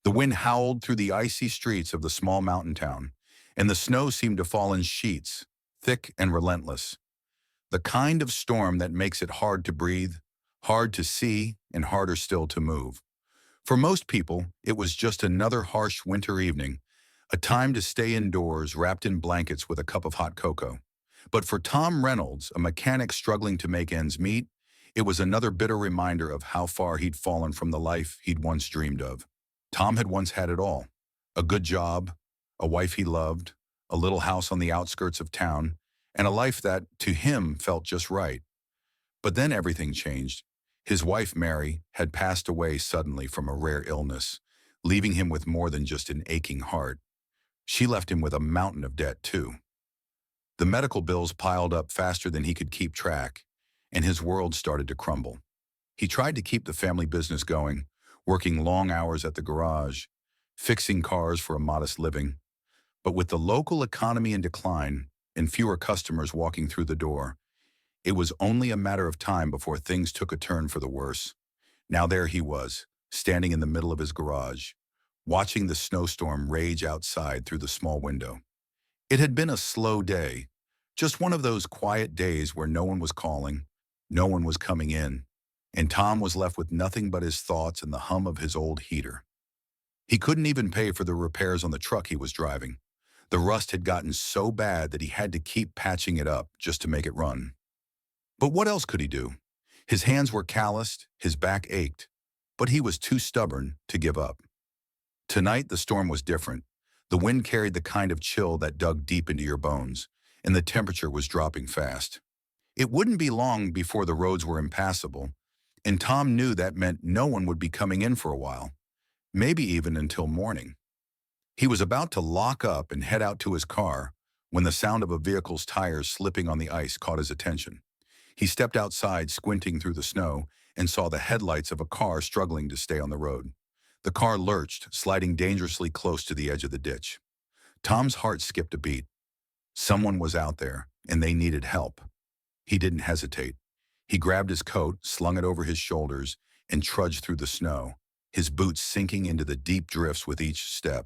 The wind howled through the icy streets of the small mountain town, and the snow seemed to fall in sheets, thick and relentless. The kind of storm that makes it hard to breathe, hard to see, and harder still to move. For most people, it was just another harsh winter evening, a time to stay indoors wrapped in blankets with a cup of hot cocoa. But for Tom Reynolds, a mechanic struggling to make ends meet, it was another bitter reminder of how far he'd fallen from the life he'd once dreamed of. Tom had once had it all: a good job, a wife he loved, a little house on the outskirts of town, and a life that, to him, felt just right. But then everything changed. His wife, Mary, had passed away suddenly from a rare illness, leaving him with more than just an aching heart. She left him with a mountain of debt, too. The medical bills piled up faster than he could keep track, and his world started to crumble. He tried to keep the family business going, working long hours at the garage, fixing cars for a modest living. But with the local economy in decline and fewer customers walking through the door, it was only a matter of time before things took a turn for the worse. Now there he was, standing in the middle of his garage, watching the snowstorm rage outside through the small window. It had been a slow day, just one of those quiet days where no one was calling, no one was coming in, and Tom was left with nothing but his thoughts and the hum of his old heater. He couldn't even pay for the repairs on the truck he was driving. The rust had gotten so bad that he had to keep patching it up just to make it run. But what else could he do? His hands were calloused, his back ached, but he was too stubborn to give up. Tonight the storm was different. The wind carried the kind of chill that dug deep into your bones, and the temperature was dropping fast. It wouldn't be long before the roads were impassable, and Tom knew that meant no one would be coming in for a while, maybe even until morning. He was about to lock up and head out to his car when the sound of a vehicle's tires slipping on the ice caught his attention. He stepped outside, squinting through the snow, and saw the headlights of a car struggling to stay on the road. The car lurched, sliding dangerously close to the edge of the ditch. Tom's heart skipped a beat. Someone was out there, and they needed help. He didn't hesitate. He grabbed his coat, slung it over his shoulders, and trudged through the snow, his boots sinking into the deep drifts with each step.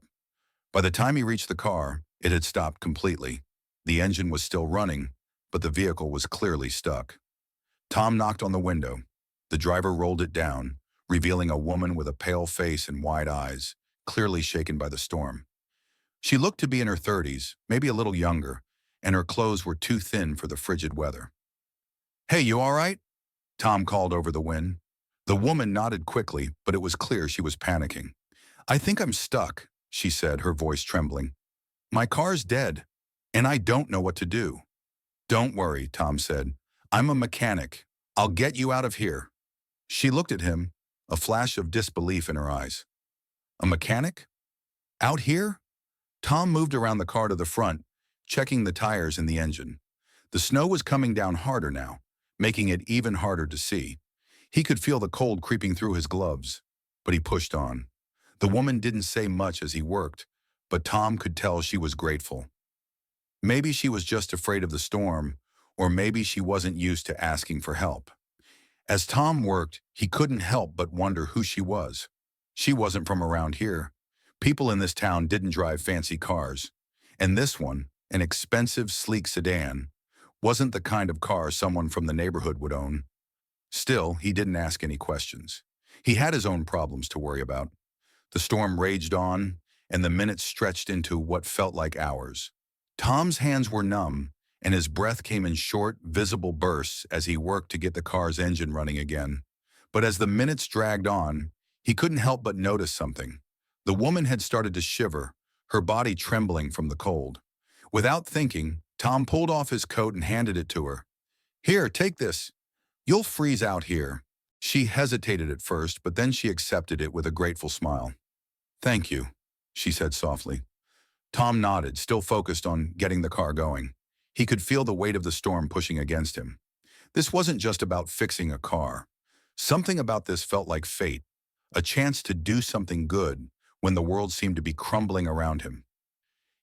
By the time he reached the car, it had stopped completely. The engine was still running, but the vehicle was clearly stuck. Tom knocked on the window. The driver rolled it down, revealing a woman with a pale face and wide eyes, clearly shaken by the storm. She looked to be in her 30s, maybe a little younger, and her clothes were too thin for the frigid weather. "Hey, you all right?" Tom called over the wind. The woman nodded quickly, but it was clear she was panicking. "I think I'm stuck," she said, her voice trembling. "My car's dead, and I don't know what to do." "Don't worry," Tom said. "I'm a mechanic. I'll get you out of here." She looked at him, a flash of disbelief in her eyes. "A mechanic? Out here?" Tom moved around the car to the front, checking the tires and the engine. The snow was coming down harder now, making it even harder to see. He could feel the cold creeping through his gloves, but he pushed on. The woman didn't say much as he worked, but Tom could tell she was grateful. Maybe she was just afraid of the storm, or maybe she wasn't used to asking for help. As Tom worked, he couldn't help but wonder who she was. She wasn't from around here. People in this town didn't drive fancy cars, and this one, an expensive, sleek sedan, wasn't the kind of car someone from the neighborhood would own. Still, he didn't ask any questions. He had his own problems to worry about. The storm raged on, and the minutes stretched into what felt like hours. Tom's hands were numb, and his breath came in short, visible bursts as he worked to get the car's engine running again. But as the minutes dragged on, he couldn't help but notice something. The woman had started to shiver, her body trembling from the cold. Without thinking, Tom pulled off his coat and handed it to her. "Here, take this. You'll freeze out here." She hesitated at first, but then she accepted it with a grateful smile. "Thank you," she said softly. Tom nodded, still focused on getting the car going. He could feel the weight of the storm pushing against him. This wasn't just about fixing a car. Something about this felt like fate, a chance to do something good when the world seemed to be crumbling around him.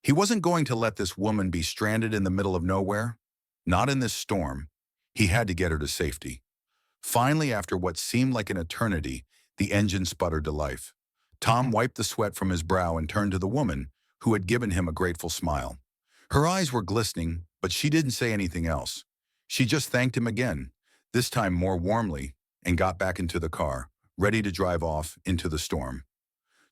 He wasn't going to let this woman be stranded in the middle of nowhere. Not in this storm. He had to get her to safety. Finally, after what seemed like an eternity, the engine sputtered to life. Tom wiped the sweat from his brow and turned to the woman, who had given him a grateful smile. Her eyes were glistening, but she didn't say anything else. She just thanked him again, this time more warmly, and got back into the car, ready to drive off into the storm.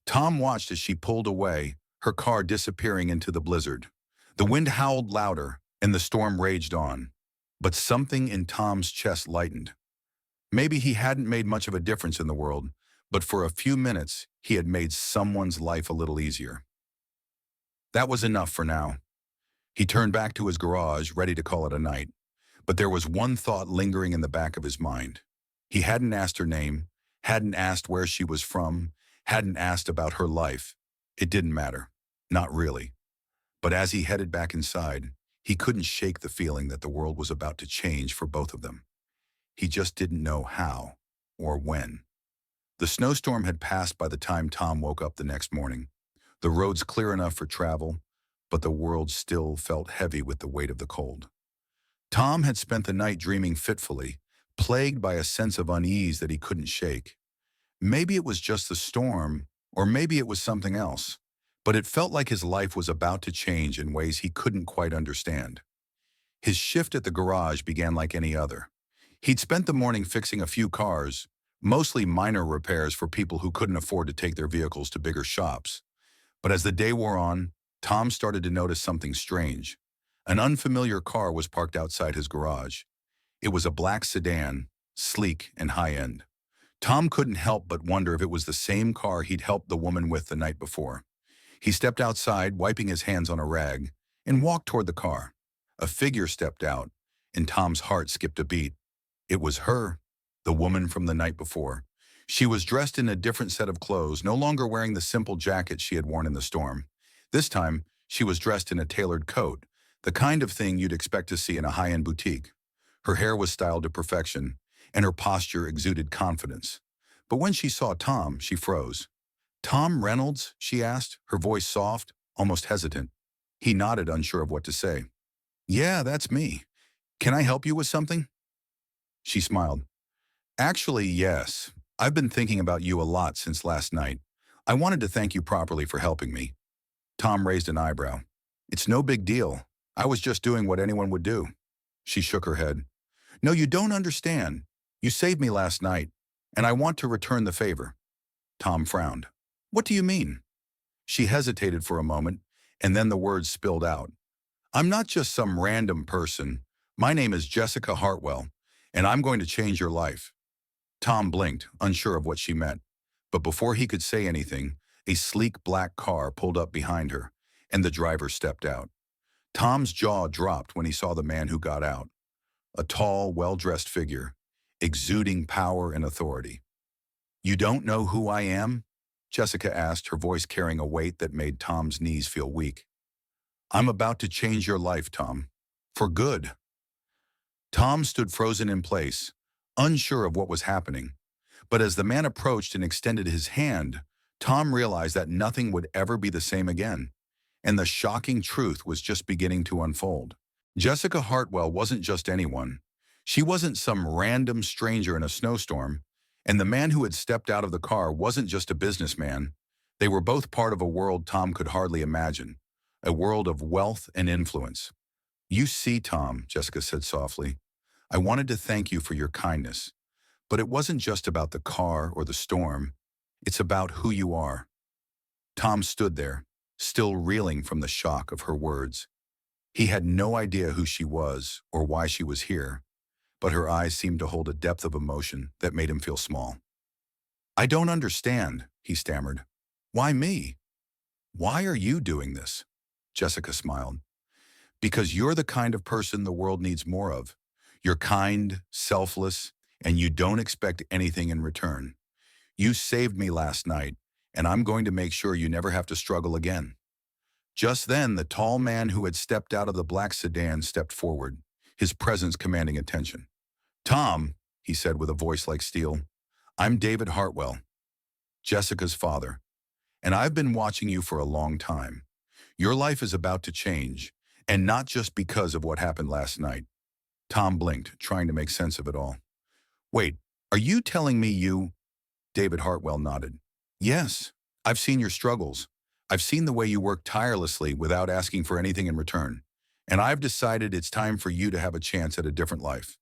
Tom watched as she pulled away, her car disappearing into the blizzard. The wind howled louder, and the storm raged on. But something in Tom's chest lightened. Maybe he hadn't made much of a difference in the world, but for a few minutes, he had made someone's life a little easier. That was enough for now. He turned back to his garage, ready to call it a night. But there was one thought lingering in the back of his mind. He hadn't asked her name, hadn't asked where she was from, hadn't asked about her life. It didn't matter. Not really. But as he headed back inside, he couldn't shake the feeling that the world was about to change for both of them. He just didn't know how or when. The snowstorm had passed by the time Tom woke up the next morning. The roads clear enough for travel, but the world still felt heavy with the weight of the cold. Tom had spent the night dreaming fitfully, plagued by a sense of unease that he couldn't shake. Maybe it was just the storm, or maybe it was something else, but it felt like his life was about to change in ways he couldn't quite understand. His shift at the garage began like any other. He'd spent the morning fixing a few cars, mostly minor repairs for people who couldn't afford to take their vehicles to bigger shops. But as the day wore on, Tom started to notice something strange. An unfamiliar car was parked outside his garage. It was a black sedan, sleek and high-end. Tom couldn't help but wonder if it was the same car he'd helped the woman with the night before. He stepped outside, wiping his hands on a rag, and walked toward the car. A figure stepped out, and Tom's heart skipped a beat. It was her, the woman from the night before. She was dressed in a different set of clothes, no longer wearing the simple jacket she had worn in the storm. This time, she was dressed in a tailored coat, the kind of thing you'd expect to see in a high-end boutique. Her hair was styled to perfection, and her posture exuded confidence. But when she saw Tom, she froze. "Tom Reynolds?" she asked, her voice soft, almost hesitant. He nodded, unsure of what to say. "Yeah, that's me. Can I help you with something?" She smiled. "Actually, yes. I've been thinking about you a lot since last night. I wanted to thank you properly for helping me." Tom raised an eyebrow. "It's no big deal. I was just doing what anyone would do." She shook her head. "No, you don't understand. You saved me last night, and I want to return the favor." Tom frowned. "What do you mean?" She hesitated for a moment, and then the words spilled out. "I'm not just some random person. My name is Jessica Hartwell, and I'm going to change your life." Tom blinked, unsure of what she meant. But before he could say anything, a sleek black car pulled up behind her, and the driver stepped out. Tom's jaw dropped when he saw the man who got out. A tall, well-dressed figure, exuding power and authority. "You don't know who I am?" Jessica asked, her voice carrying a weight that made Tom's knees feel weak. "I'm about to change your life, Tom. For good." Tom stood frozen in place, unsure of what was happening. But as the man approached and extended his hand, Tom realized that nothing would ever be the same again. And the shocking truth was just beginning to unfold. Jessica Hartwell wasn't just anyone. She wasn't some random stranger in a snowstorm, and the man who had stepped out of the car wasn't just a businessman. They were both part of a world Tom could hardly imagine, a world of wealth and influence. "You see, Tom," Jessica said softly, "I wanted to thank you for your kindness, but it wasn't just about the car or the storm. It's about who you are." Tom stood there, still reeling from the shock of her words. He had no idea who she was or why she was here, but her eyes seemed to hold a depth of emotion that made him feel small. "I don't understand," he stammered. "Why me? Why are you doing this?" Jessica smiled. "Because you're the kind of person the world needs more of. You're kind, selfless, and you don't expect anything in return. You saved me last night, and I'm going to make sure you never have to struggle again." Just then, the tall man who had stepped out of the black sedan stepped forward, his presence commanding attention. "Tom," he said with a voice like steel, "I'm David Hartwell, Jessica's father, and I've been watching you for a long time. Your life is about to change, and not just because of what happened last night." Tom blinked, trying to make sense of it all. "Wait, are you telling me you—" David Hartwell nodded. "Yes, I've seen your struggles. I've seen the way you work tirelessly without asking for anything in return. And I've decided it's time for you to have a chance at a different life.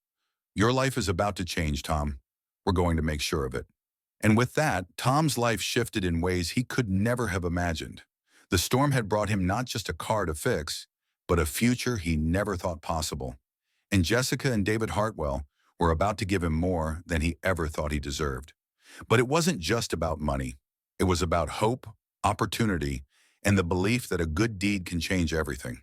Your life is about to change, Tom. We're going to make sure of it." And with that, Tom's life shifted in ways he could never have imagined. The storm had brought him not just a car to fix, but a future he never thought possible. And Jessica and David Hartwell were about to give him more than he ever thought he deserved. But it wasn't just about money. It was about hope, opportunity, and the belief that a good deed can change everything.